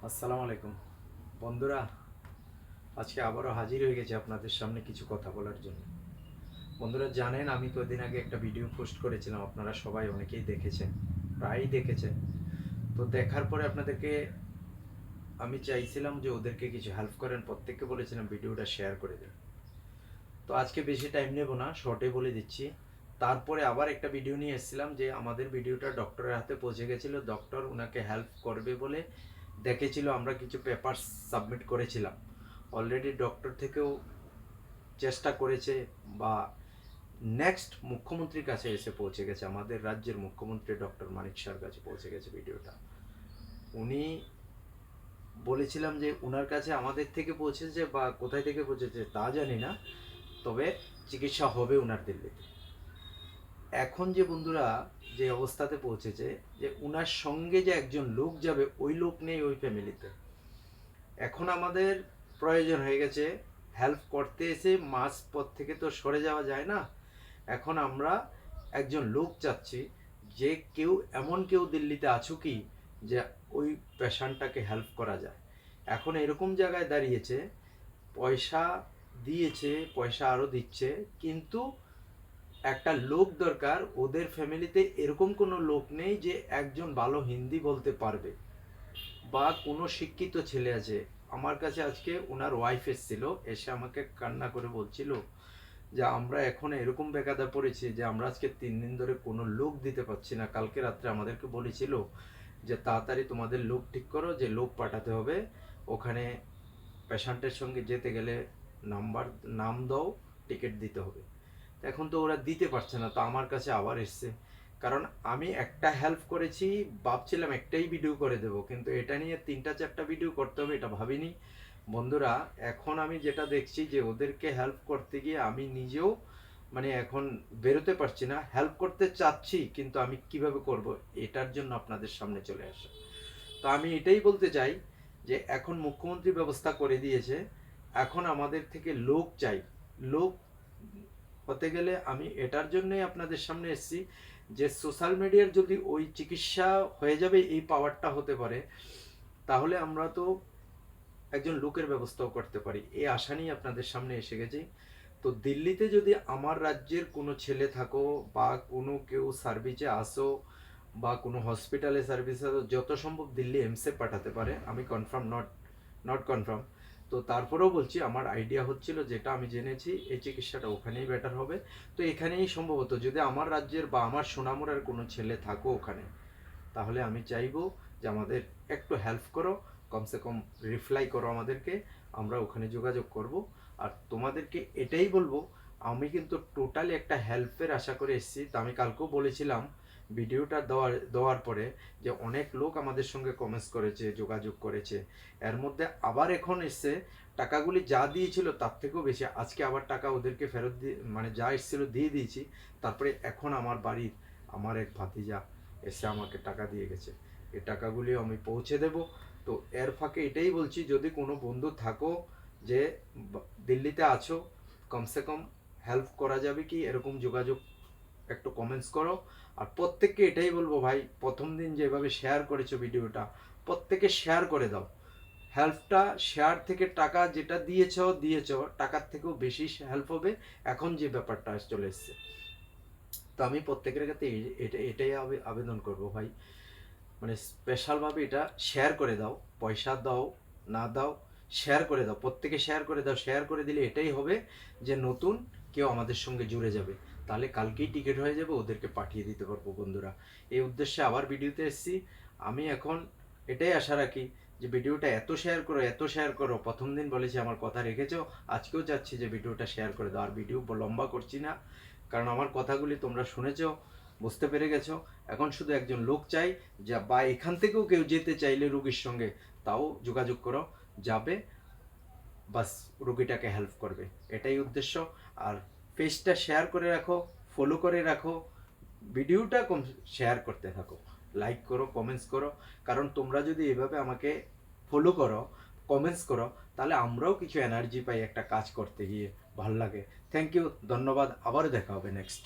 আসসালামু আলাইকুম বন্ধুরা, আজকে আবারও হাজির হয়ে গেছি আপনাদের সামনে কিছু কথা বলার জন্য। বন্ধুরা জানেন, আমি কদিন আগে একটা ভিডিও পোস্ট করেছিলাম, আপনারা সবাই অনেকেই দেখেছেন, প্রায়ই দেখেছেন। তো দেখার পরে আপনাদেরকে আমি চাইছিলাম যে ওদেরকে কিছু হেল্প করেন, প্রত্যেককে বলেছিলাম ভিডিওটা শেয়ার করে দেন। তো আজকে বেশি টাইম নেব না, শর্টে বলে দিচ্ছি। তারপরে আবার একটা ভিডিও নিয়ে এসেছিলাম যে আমাদের ভিডিওটা ডক্টরের হাতে পৌঁছে গেছিলো, ডক্টর ওনাকে হেল্প করবে বলে দেখেছিল, আমরা কিছু পেপার সাবমিট করেছিলাম। অলরেডি ডক্টর থেকেও চেষ্টা করেছে বা নেক্সট মুখ্যমন্ত্রীর কাছে এসে পৌঁছে গেছে, আমাদের রাজ্যের মুখ্যমন্ত্রী ডক্টর মানিক শাহর কাছে পৌঁছে গেছে ভিডিওটা। উনি বলেছিলাম যে ওনার কাছে আমাদের থেকে পৌঁছেছে বা কোথায় থেকে পৌঁছেছে তা জানি না, তবে চিকিৎসা হবে ওনার দিল্লিতে। এখন যে বন্ধুরা যে অবস্থাতে পৌঁছেছে, যে ওনার সঙ্গে যে একজন লোক যাবে, ওই লোক নেই ওই ফ্যামিলিতে। এখন আমাদের প্রয়োজন হয়ে গেছে হেল্প করতে, এসে মাঝ পথ থেকে তো সরে যাওয়া যায় না। এখন আমরা একজন লোক চাচ্ছি, যে কেউ এমন কেউ দিল্লিতে আছো কি যে ওই পেশেন্টটাকে হেল্প করা যায়। এখন এরকম জায়গায় দাঁড়িয়েছে, পয়সা দিয়েছে, পয়সা আরও দিচ্ছে, কিন্তু একটা লোক দরকার। ওদের ফ্যামিলিতে এরকম কোনো লোক নেই যে একজন ভালো হিন্দি বলতে পারবে বা কোনো শিক্ষিত ছেলে আছে। আমার কাছে আজকে ওনার ওয়াইফ এসেছিল, এসে আমাকে কান্না করে বলছিল যে আমরা এখন এরকম বেকায়দা পড়েছি যে আমরা আজকে 3 দিন ধরে কোনো লোক দিতে পারছি না। কালকে রাত্রে আমাদেরকে বলেছিল যে তাড়াতাড়ি তোমাদের লোক ঠিক করো, যে লোক পাঠাতে হবে ওখানে, পেশেন্টের সঙ্গে যেতে গেলে নাম দাও, টিকিট দিতে হবে। এখন তো ওরা দিতে পারছে না, তো আমার কাছে আবার এসছে। কারণ আমি একটা হেল্প করেছি, ভাবছিলাম একটাই ভিডিও করে দেব, কিন্তু এটা নিয়ে 3-4টা ভিডিও করতে হবে এটা ভাবিনি। বন্ধুরা এখন আমি যেটা দেখছি যে ওদেরকে হেল্প করতে গিয়ে আমি নিজেও মানে এখন বেরোতে পারছি না। হেল্প করতে চাচ্ছি, কিন্তু আমি কিভাবে করব, এটার জন্য আপনাদের সামনে চলে আসা। তো আমি এটাই বলতে চাই যে এখন মুখ্যমন্ত্রী ব্যবস্থা করে দিয়েছে, এখন আমাদের থেকে লোক চাই। লোক হতে গেলে আমি এটার জন্যই আপনাদের সামনে এসেছি যে সোশ্যাল মিডিয়ার যদি ওই চিকিৎসা হয়ে যাবে, এই পাওয়ারটা হতে পারে, তাহলে আমরা তো একজন লোকের ব্যবস্থাও করতে পারি। এই আশা নিয়ে আপনাদের সামনে এসে গেছি। তো দিল্লিতে যদি আমার রাজ্যের কোনো ছেলে থাকো বা কোনো কেউ সার্ভিসে আসো বা কোনো হসপিটালে সার্ভিস আসো, যত সম্ভব দিল্লি এমসে পাঠাতে পারে। আমি কনফার্ম নট নট কনফার্ম, তো তারপরেও বলছি আমার আইডিয়া হচ্ছিল, যেটা আমি জেনেছি এই চিকিৎসাটা ওখানেই বেটার হবে। তো এখানেই সম্ভবত যদি আমার রাজ্যের বা আমার সোনামুড়ার কোনো ছেলে থাকো ওখানে, তাহলে আমি চাইবো যে আমাদের একটু হেল্প করো, কমসে কম রিপ্লাই করো আমাদেরকে, আমরা ওখানে যোগাযোগ করব। আর তোমাদেরকে এটাই বলবো, আমি কিন্তু টোটালি একটা হেল্পের আশা করে এসেছি। তো আমি কালকেও বলেছিলাম ভিডিওটা দেওয়ার পরে যে অনেক লোক আমাদের সঙ্গে কমেন্টস করেছে, যোগাযোগ করেছে। এর মধ্যে আবার এখন এসছে টাকাগুলি যা দিয়েছিল তার থেকেও বেশি। আজকে আবার টাকা ওদেরকে ফেরত দিয়ে, মানে যা এসেছিল দিয়ে দিয়েছি। তারপরে এখন আমার বাড়ির আমার এক ভাতিজা এসে আমাকে টাকা দিয়ে গেছে, এই টাকাগুলিও আমি পৌঁছে দেব। তো এর ফাঁকে এটাই বলছি, যদি কোনো বন্ধু থাকো যে দিল্লিতে আছো, কমসে কম হেল্প করা যাবে কি এরকম যোগাযোগ একটু কমেন্টস করো। আর প্রত্যেককে এটাই বলবো ভাই, প্রথম দিন যেভাবে শেয়ার করেছো ভিডিওটা, প্রত্যেকে শেয়ার করে দাও। হেল্পটা শেয়ার থেকে টাকা যেটা দিয়েছ টাকার থেকেও বেশি হেল্প হবে এখন যে ব্যাপারটা চলে এসছে। তো আমি প্রত্যেকের কাছে এটাই আবেদন করব ভাই, মানে স্পেশালভাবে এটা শেয়ার করে দাও। পয়সা দাও না দাও, শেয়ার করে দাও, প্রত্যেকে শেয়ার করে দাও। শেয়ার করে দিলে এটাই হবে যে নতুন কেউ আমাদের সঙ্গে জুড়ে যাবে, তাহলে কালকেই টিকিট হয়ে যাবে, ওদেরকে পাঠিয়ে দিতে পারবো। বন্ধুরা এই উদ্দেশ্যে আবার ভিডিওতে এসেছি। আমি এখন এটাই আশা রাখি যে ভিডিওটা এত শেয়ার করো, এত শেয়ার করো। প্রথম দিন বলেছি আমার কথা রেখেছো, আজকেও চাচ্ছি যে ভিডিওটা শেয়ার করে দাও। আর ভিডিও লম্বা করছি না, কারণ আমার কথাগুলি তোমরা শুনেছো, বুঝতে পেরে গেছো। এখন শুধু একজন লোক চাই, যা বা এখান থেকেও কেউ যেতে চাইলে রুগীর সঙ্গে, তাও যোগাযোগ করো, যাবে, বাস রুগীটাকে হেল্প করবে, এটাই উদ্দেশ্য। আর পেজটা শেয়ার করে রাখো, ফলো করে রাখো, ভিডিওটা কম শেয়ার করতে থাকো, লাইক করো, কমেন্টস করো। কারণ তোমরা যদি এভাবে আমাকে ফলো করো, কমেন্টস করো, তাহলে আমরাও কিছু এনার্জি পাই একটা কাজ করতে গিয়ে, ভাল লাগে। থ্যাংক ইউ, ধন্যবাদ, আবারও দেখা হবে নেক্সট।